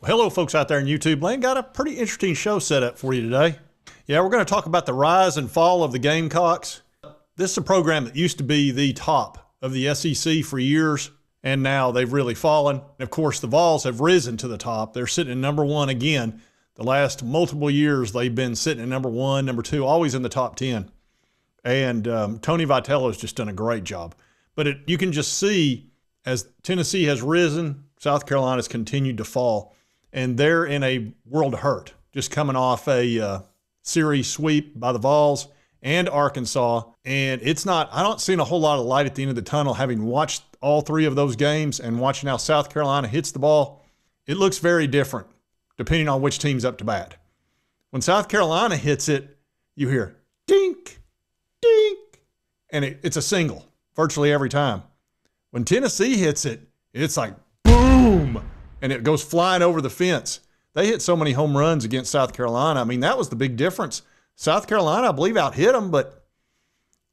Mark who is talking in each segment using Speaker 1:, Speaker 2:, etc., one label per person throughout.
Speaker 1: Well, hello, folks out there in YouTube land. Got a pretty interesting show set up for you today. Yeah, we're going to talk about the rise and fall of the Gamecocks. This is a program that used to be the top of the SEC for years, and now they've really fallen. And of course, the Vols have risen to the top. They're sitting at number one again. The last multiple years, they've been sitting at number one, number two, always in the top 10. And Tony Vitello's just done a great job. But you can just see as Tennessee has risen, South Carolina's continued to fall. And they're in a world of hurt, just coming off a series sweep by the Vols and Arkansas. And I don't see a whole lot of light at the end of the tunnel, having watched all three of those games and watching how South Carolina hits the ball. It looks very different depending on which team's up to bat. When South Carolina hits it, you hear dink, dink, and it's a single virtually every time. When Tennessee hits it, it's like boom, and it goes flying over the fence. They hit so many home runs against South Carolina. I mean, that was the big difference. South Carolina, I believe, out-hit them, but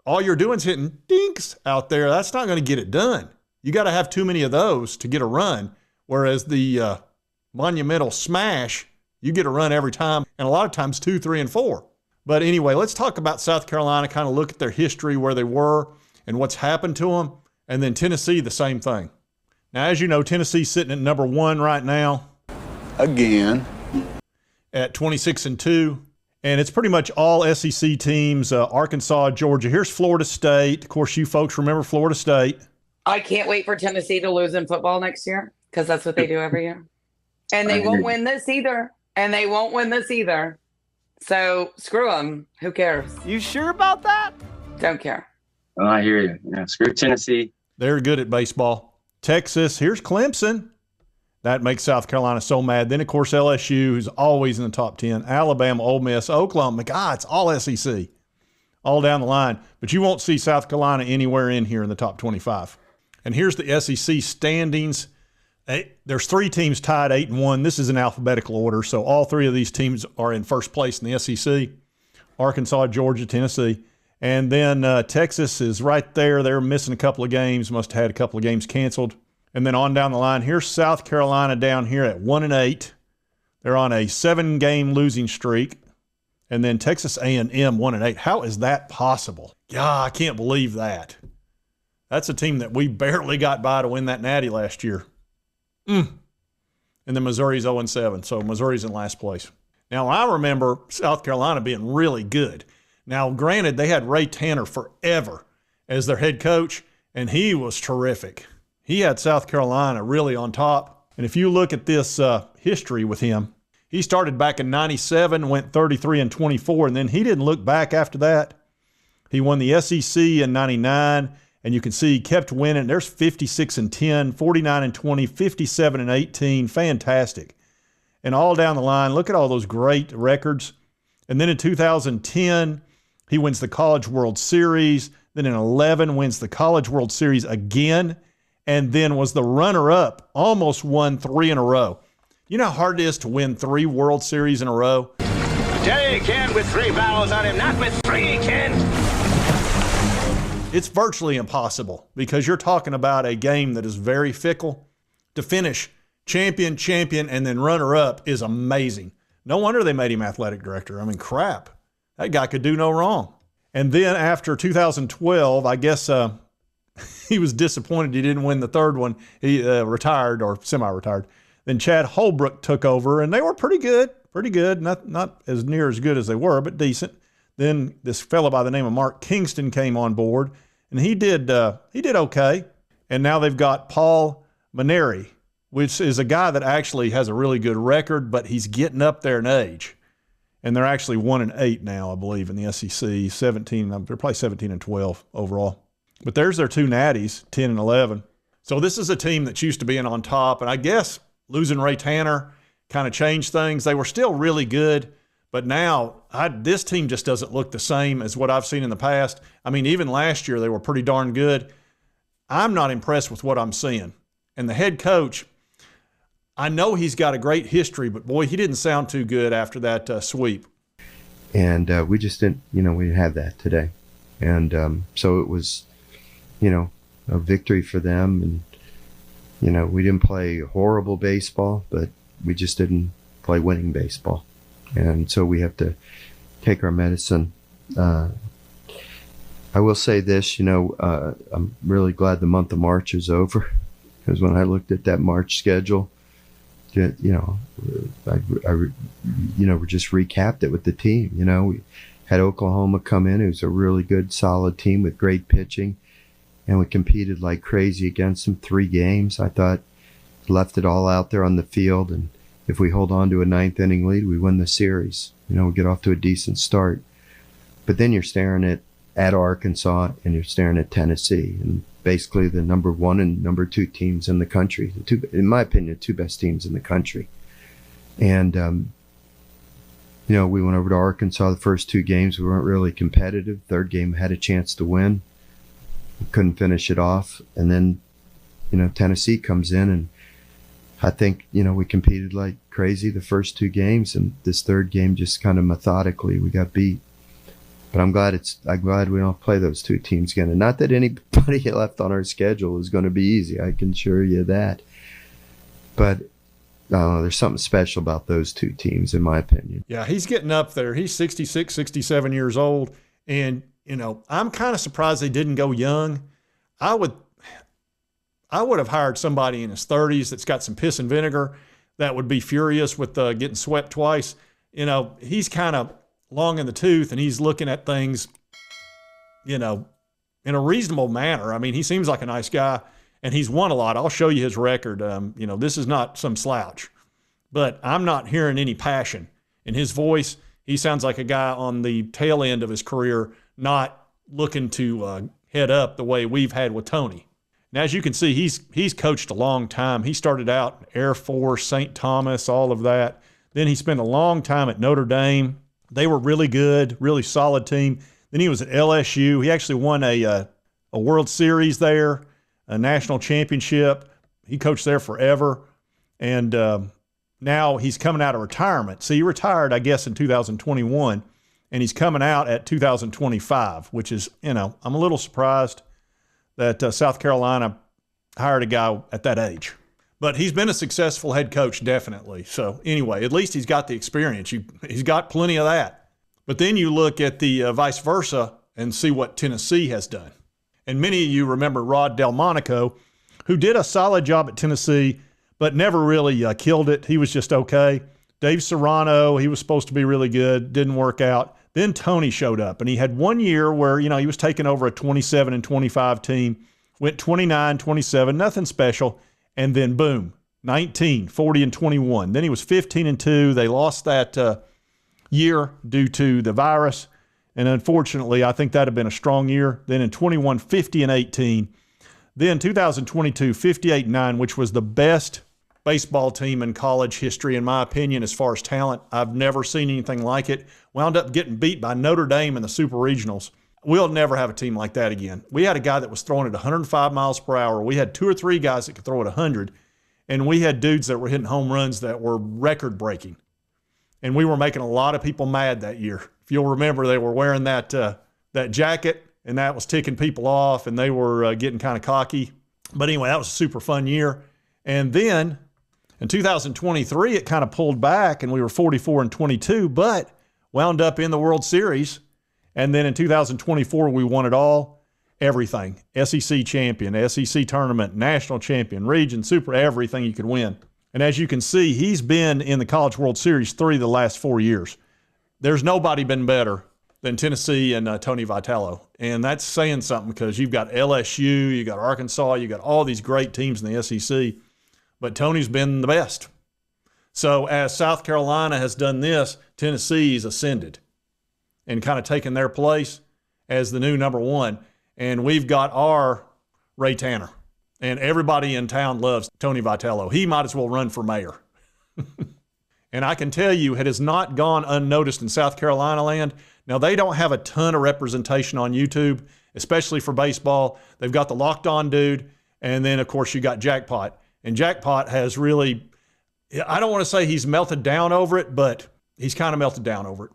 Speaker 1: all you're doing is hitting dinks out there. That's not going to get it done. You got to have too many of those to get a run, whereas the monumental smash, you get a run every time, and a lot of times 2, 3, and 4. But anyway, let's talk about South Carolina, kind of look at their history, where they were, and what's happened to them, and then Tennessee, the same thing. Now, as you know, Tennessee's sitting at number one right now.
Speaker 2: Again.
Speaker 1: At 26-2. And it's pretty much all SEC teams, Arkansas, Georgia. Here's Florida State. Of course, you folks remember Florida State.
Speaker 3: I can't wait for Tennessee to lose in football next year, because that's what they do every year. And they won't win this either. So screw them. Who cares?
Speaker 4: You sure about that?
Speaker 3: Don't care.
Speaker 5: Oh, I hear you. Yeah, screw Tennessee.
Speaker 1: They're good at baseball. Texas, here's Clemson. That makes South Carolina so mad. Then, of course, LSU, who's always in the top 10. Alabama, Ole Miss, Oklahoma. God, it's all SEC. All down the line. But you won't see South Carolina anywhere in here in the top 25. And here's the SEC standings. There's three teams tied 8-1. This is in alphabetical order, so all three of these teams are in first place in the SEC. Arkansas, Georgia, Tennessee. And then Texas is right there. They're missing a couple of games, must have had a couple of games canceled. And then on down the line, here's South Carolina down here at 1-8. They're on a 7-game losing streak. And then Texas A&M 1-8. How is that possible? Yeah, I can't believe that. That's a team that we barely got by to win that Natty last year. And then Missouri's 0-7, so Missouri's in last place. Now, I remember South Carolina being really good. Now, granted, they had Ray Tanner forever as their head coach, and he was terrific. He had South Carolina really on top. And if you look at this history with him, he started back in 97, went 33-24, and then he didn't look back after that. He won the SEC in 99, and you can see he kept winning. There's 56-10, 49-20, 57-18. Fantastic. And all down the line, look at all those great records. And then in 2010, he wins the College World Series. Then in 11, wins the College World Series again. And then was the runner-up, almost won 3 in a row. You know how hard it is to win 3 World Series in a row?
Speaker 4: Yeah, he can with 3 vowels on him, not with 3, he can.
Speaker 1: It's virtually impossible because you're talking about a game that is very fickle. To finish champion, and then runner-up is amazing. No wonder they made him athletic director. I mean, crap. That guy could do no wrong. And then after 2012, I guess he was disappointed he didn't win the third one. He retired or semi-retired. Then Chad Holbrook took over, and they were pretty good. Not as near as good as they were, but decent. Then this fellow by the name of Mark Kingston came on board, and he did okay. And now they've got Paul Maneri, which is a guy that actually has a really good record, but he's getting up there in age. And they're actually 1-8 now, I believe, in the SEC. 17, they're probably 17-12 overall. But there's their 2 natties, 10-11. So this is a team that's used to being on top, and I guess losing Ray Tanner kind of changed things. They were still really good, but now this team just doesn't look the same as what I've seen in the past. I mean, even last year they were pretty darn good. I'm not impressed with what I'm seeing. And the head coach, I know he's got a great history, but boy, he didn't sound too good after that sweep.
Speaker 6: And we just didn't, we didn't have that today. And so it was, a victory for them. And, we didn't play horrible baseball, but we just didn't play winning baseball. And so we have to take our medicine. I will say this, I'm really glad the month of March is over, because when I looked at that March schedule, we just recapped it with the team. We had Oklahoma come in, who's a really good, solid team with great pitching, and we competed like crazy against them 3 games. I thought left it all out there on the field, and if we hold on to a 9th inning lead, we win the series. We get off to a decent start. But then you're staring at Arkansas, and you're staring at Tennessee, and basically the number 1 and number 2 teams in the country. In my opinion, 2 best teams in the country. And, we went over to Arkansas the first 2 games. We weren't really competitive. 3rd game had a chance to win. We couldn't finish it off. And then, Tennessee comes in, and I think, we competed like crazy the first 2 games, and this 3rd game just kind of methodically we got beat. But I'm glad we don't play those 2 teams again. And not that anybody left on our schedule is going to be easy. I can assure you that. But there's something special about those 2 teams, in my opinion.
Speaker 1: Yeah, he's getting up there. He's 66, 67 years old. And, I'm kind of surprised they didn't go young. I would have hired somebody in his 30s that's got some piss and vinegar that would be furious with getting swept twice. He's kind of long in the tooth, and he's looking at things, in a reasonable manner. I mean, he seems like a nice guy, and he's won a lot. I'll show you his record. This is not some slouch, but I'm not hearing any passion in his voice. He sounds like a guy on the tail end of his career, not looking to head up the way we've had with Tony. And as you can see, he's coached a long time. He started out Air Force, St. Thomas, all of that. Then he spent a long time at Notre Dame. They were really good, really solid team. Then he was at LSU. He actually won a World Series there, a national championship. He coached there forever. And now he's coming out of retirement. So he retired, I guess, in 2021, and he's coming out at 2025, which is, I'm a little surprised that South Carolina hired a guy at that age. But he's been a successful head coach, definitely. So anyway, at least he's got the experience. He's got plenty of that. But then you look at the vice versa and see what Tennessee has done. And many of you remember Rod Delmonico, who did a solid job at Tennessee, but never really killed it. He was just okay. Dave Serrano, he was supposed to be really good, didn't work out. Then Tony showed up, and he had 1 year where, he was taking over a 27-25 team, went 29-27, nothing special. And then boom, 19, 40-21. Then he was 15-2. They lost that year due to the virus. And unfortunately, I think that had been a strong year. Then in 21, 50-18. Then 2022, 58-9, which was the best baseball team in college history, in my opinion, as far as talent. I've never seen anything like it. Wound up getting beat by Notre Dame in the Super Regionals. We'll never have a team like that again. We had a guy that was throwing at 105 miles per hour. We had 2 or 3 guys that could throw at 100, and we had dudes that were hitting home runs that were record-breaking. And we were making a lot of people mad that year. If you'll remember, they were wearing that jacket, and that was ticking people off, and they were getting kind of cocky. But anyway, that was a super fun year. And then in 2023, it kind of pulled back, and we were 44-22, but wound up in the World Series. And then in 2024, we won it all, everything. SEC champion, SEC tournament, national champion, region, super, everything you could win. And as you can see, he's been in the College World Series 3 of the last 4 years. There's nobody been better than Tennessee and Tony Vitello. And that's saying something, because you've got LSU, you got Arkansas, you got all these great teams in the SEC. But Tony's been the best. So as South Carolina has done this, Tennessee's ascended and kind of taken their place as the new number 1. And we've got our Ray Tanner. And everybody in town loves Tony Vitello. He might as well run for mayor. And I can tell you, it has not gone unnoticed in South Carolina land. Now, they don't have a ton of representation on YouTube, especially for baseball. They've got the Locked On dude, and then, of course, you got Jackpot. And Jackpot has really, I don't want to say he's melted down over it, but he's kind of melted down over it.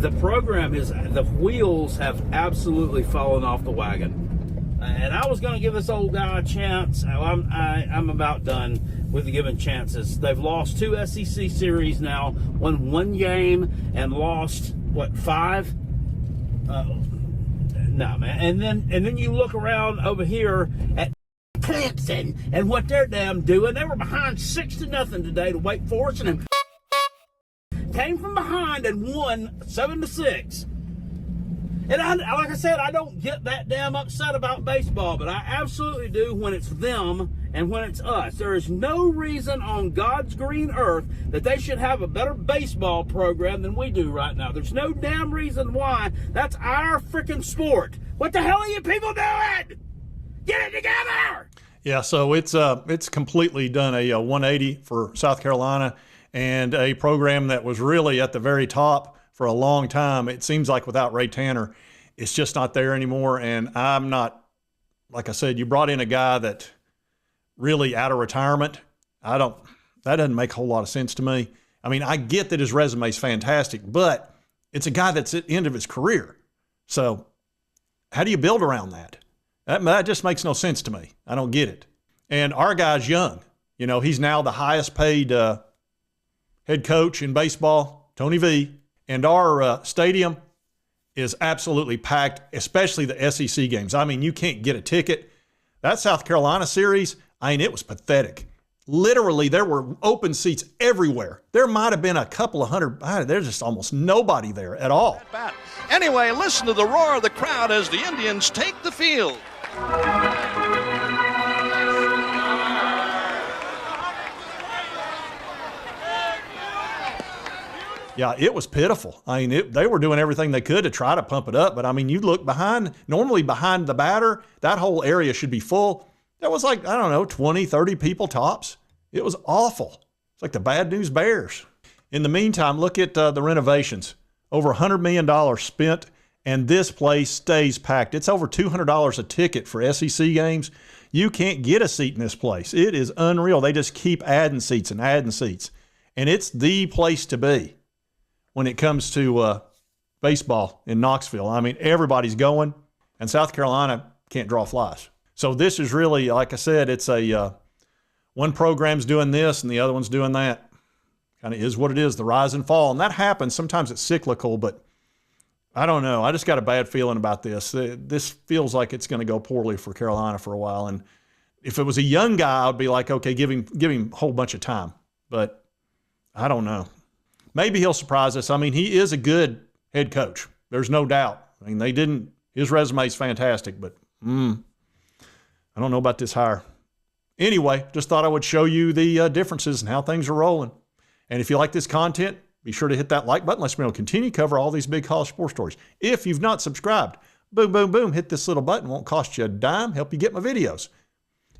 Speaker 2: The program is, the wheels have absolutely fallen off the wagon. And I was going to give this old guy a chance. I'm about done with giving chances. They've lost 2 SEC series now, won 1 game and lost, what, 5? No, man. And then you look around over here at Clemson and what they're damn doing. They were behind 6-0 today to Wake Forest, and came from behind and won 7-6. And like I said, I don't get that damn upset about baseball, but I absolutely do when it's them and when it's us. There is no reason on God's green earth that they should have a better baseball program than we do right now. There's no damn reason why. That's our freaking sport. What the hell are you people doing? Get it together!
Speaker 1: Yeah, so it's completely done a 180 for South Carolina, and a program that was really at the very top for a long time. It seems like without Ray Tanner, it's just not there anymore. And I'm not, like I said, you brought in a guy that really out of retirement. That doesn't make a whole lot of sense to me. I mean, I get that his resume is fantastic, but it's a guy that's at the end of his career. So how do you build around that? That just makes no sense to me. I don't get it. And our guy's young. You know, he's now the highest paid head coach in baseball, Tony V. And our stadium is absolutely packed, especially the SEC games. I mean, you can't get a ticket. That South Carolina series, I mean, it was pathetic. Literally, there were open seats everywhere. There might have been a couple of hundred. There's just almost nobody there at all.
Speaker 7: Anyway, listen to the roar of the crowd as the Indians take the field.
Speaker 1: Yeah, it was pitiful. I mean, they were doing everything they could to try to pump it up. But, I mean, you look normally behind the batter, that whole area should be full. That was like, I don't know, 20, 30 people tops. It was awful. It's like the Bad News Bears. In the meantime, look at the renovations. Over $100 million spent, and this place stays packed. It's over $200 a ticket for SEC games. You can't get a seat in this place. It is unreal. They just keep adding seats and adding seats. And it's the place to be when it comes to baseball in Knoxville. I mean, everybody's going, and South Carolina can't draw flies. So this is really, like I said, it's one program's doing this and the other one's doing that. Kind of is what it is, the rise and fall. And that happens. Sometimes it's cyclical, but I don't know. I just got a bad feeling about this. This feels like it's going to go poorly for Carolina for a while. And if it was a young guy, I'd be like, okay, give him a whole bunch of time. But I don't know. Maybe he'll surprise us. I mean, he is a good head coach. There's no doubt. I mean, his resume is fantastic, but I don't know about this hire. Anyway, just thought I would show you the differences and how things are rolling. And if you like this content, be sure to hit that like button. Let's be able to continue to cover all these big college sports stories. If you've not subscribed, boom, boom, boom, hit this little button. Won't cost you a dime. Help you get my videos.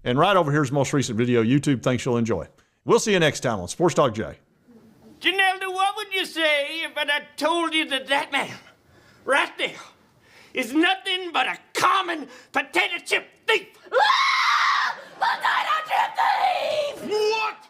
Speaker 1: And right over here's the most recent video. YouTube thinks you'll enjoy. We'll see you next time on Sports Talk Jay.
Speaker 4: Janelda, what would you say if I told you that man right there is nothing but a common potato chip thief?
Speaker 8: Potato chip thief!
Speaker 4: What?